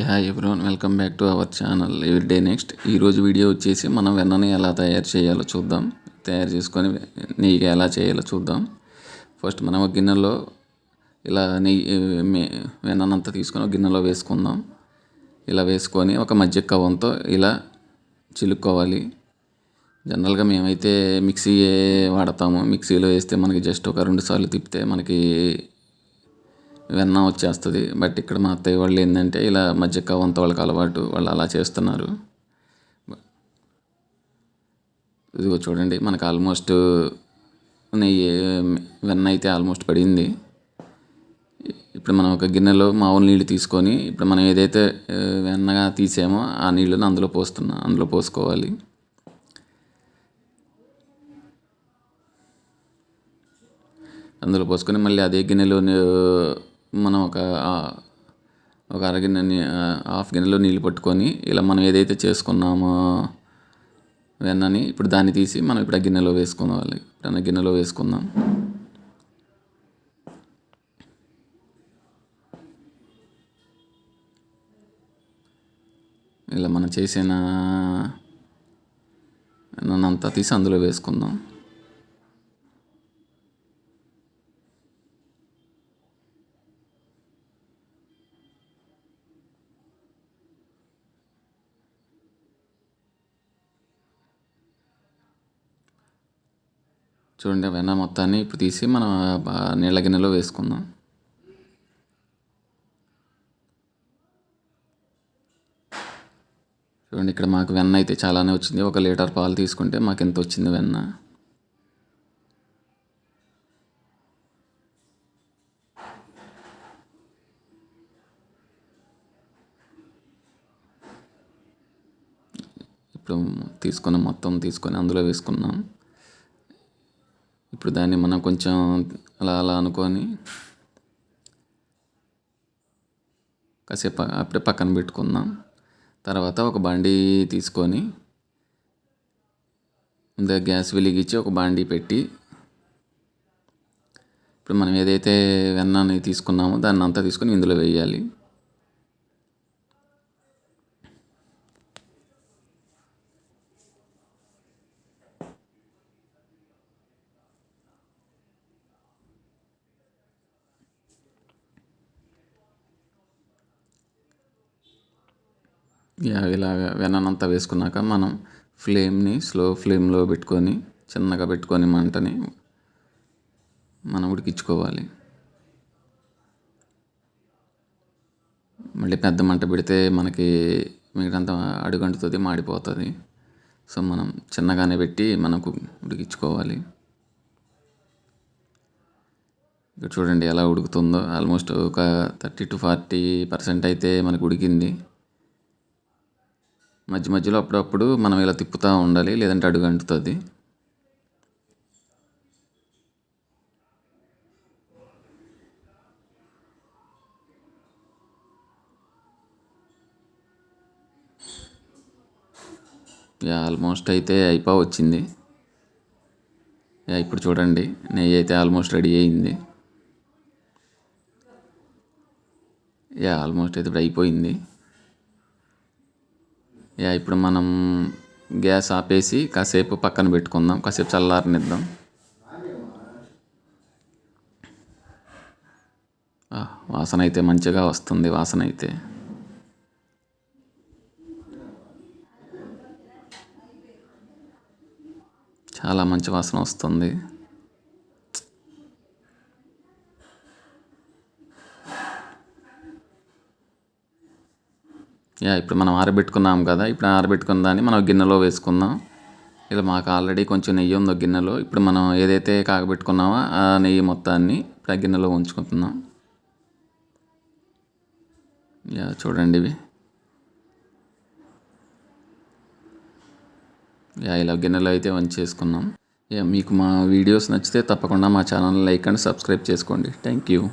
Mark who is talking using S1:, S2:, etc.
S1: Hi everyone, welcome back to our channel everyday next. ఈరోజు video వచ్చేసి మనం వెన్నని ఎలా తయారు చేయాలో చూద్దాం. తయారు చేసుకొని నెయ్యిగా ఎలా చేయాలో చూద్దాం. ఫస్ట్ మనం ఒక గిన్నెలో ఇలా నెయ్యి వెన్ననంతా తీసుకొని ఒక గిన్నెలో వేసుకుందాం. ఇలా వేసుకొని ఒక మజ్జిగ కవ్వంతో ఇలా చిలుక్కోవాలి. జనరల్గా మేమైతే మిక్సీ వాడతాము. మిక్సీలో వేస్తే మనకి జస్ట్ ఒక 2 సార్లు తిప్పితే మనకి వెన్న వచ్చేస్తుంది. బట్ ఇక్కడ మా అత్తయ్య వాళ్ళు ఏంటంటే ఇలా మజ్జిగ కవ్వంతో వాళ్ళకి అలవాటు, వాళ్ళు అలా చేస్తున్నారు. ఇదిగో చూడండి, మనకు ఆల్మోస్ట్ నెయ్యి వెన్న అయితే ఆల్మోస్ట్ పడింది. ఇప్పుడు మనం ఒక గిన్నెలో మామూలు నీళ్ళు తీసుకొని ఇప్పుడు మనం ఏదైతే వెన్నగా తీసామో ఆ నీళ్ళని అందులో పోసుకోవాలి. అందులో పోసుకొని మళ్ళీ అదే గిన్నెలో మనం ఒక అరగిన్నె హాఫ్ గిన్నెలో నీళ్ళు పట్టుకొని ఇలా మనం ఏదైతే చేసుకున్నామో వెన్నని ఇప్పుడు దాన్ని తీసి మనం ఇప్పుడు ఆ గిన్నెలో వేసుకోవాలి. ఇప్పుడు ఆ గిన్నెలో వేసుకుందాం. ఇలా మనం చేసిన వెన్నంతా తీసి అందులో వేసుకుందాం. చూడండి, వెన్న మొత్తాన్ని ఇప్పుడు తీసి మనం నీళ్ళ గిన్నెలో వేసుకుందాం. చూడండి, ఇక్కడ మాకు వెన్న అయితే చాలానే వచ్చింది. 1 లీటర్ పాలు తీసుకుంటే మాకు ఎంత వచ్చింది వెన్న. ఇప్పుడు మొత్తం తీసుకొని అందులో వేసుకున్నాం. ఇప్పుడు దాన్ని మనం కొంచెం అలా అనుకొని కాసేపు అప్పుడే పక్కన పెట్టుకుందాం. తర్వాత ఒక బాండీ తీసుకొని ముందుగా గ్యాస్ వెలిగించి ఒక బాండీ పెట్టి ఇప్పుడు మనం ఏదైతే వెన్నని తీసుకున్నామో దాన్ని అంతా తీసుకొని ఇందులో వేయాలి. ఇలాగ వెన్ననంతా వేసుకున్నాక మనం ఫ్లేమ్ని స్లో ఫ్లేమ్లో పెట్టుకొని చిన్నగా పెట్టుకొని మంటని మనం ఉడికించుకోవాలి. మళ్ళీ పెద్ద మంట పెడితే మనకి మిగతా అడుగంటుతుంది, మాడిపోతుంది. సో మనం చిన్నగానే పెట్టి మనకు ఉడికించుకోవాలి. ఇక్కడ చూడండి ఎలా ఉడుకుతుందో. ఆల్మోస్ట్ ఒక 30 to 40% అయితే మనకు ఉడికింది. మధ్యలో అప్పుడప్పుడు మనం ఇలా తిప్పుతూ ఉండాలి, లేదంటే అడుగు అంటుతుంది. ఆల్మోస్ట్ అయితే వచ్చింది. ఇప్పుడు చూడండి, నెయ్యి అయితే ఆల్మోస్ట్ రెడీ అయింది. ఆల్మోస్ట్ అయితే ఇప్పుడు అయిపోయింది. ఇప్పుడు మనం గ్యాస్ ఆపేసి కాసేపు పక్కన పెట్టుకుందాం, కాసేపు చల్లారనిద్దాం. వాసన అయితే మంచిగా వస్తుంది. వాసన అయితే చాలా మంచి వాసన వస్తుంది. ఇప్పుడు మనం ఆరబెట్టుకున్నాం కదా, ఇప్పుడు ఆరబెట్టుకున్న దాన్ని మనం గిన్నెలో వేసుకుందాం. ఇలా మాకు ఆల్రెడీ కొంచెం నెయ్యి ఉంది గిన్నెలో. ఇప్పుడు మనం ఏదైతే కాగబెట్టుకున్నామో ఆ నెయ్యి మొత్తాన్ని ఇప్పుడు ఆ గిన్నెలో ఉంచుకుంటున్నాం. చూడండి, ఇలా గిన్నెలో అయితే వంచేసుకున్నాం. మీకు మా వీడియోస్ నచ్చితే తప్పకుండా మా ఛానల్ లైక్ అండ్ సబ్స్క్రైబ్ చేసుకోండి. Thank you.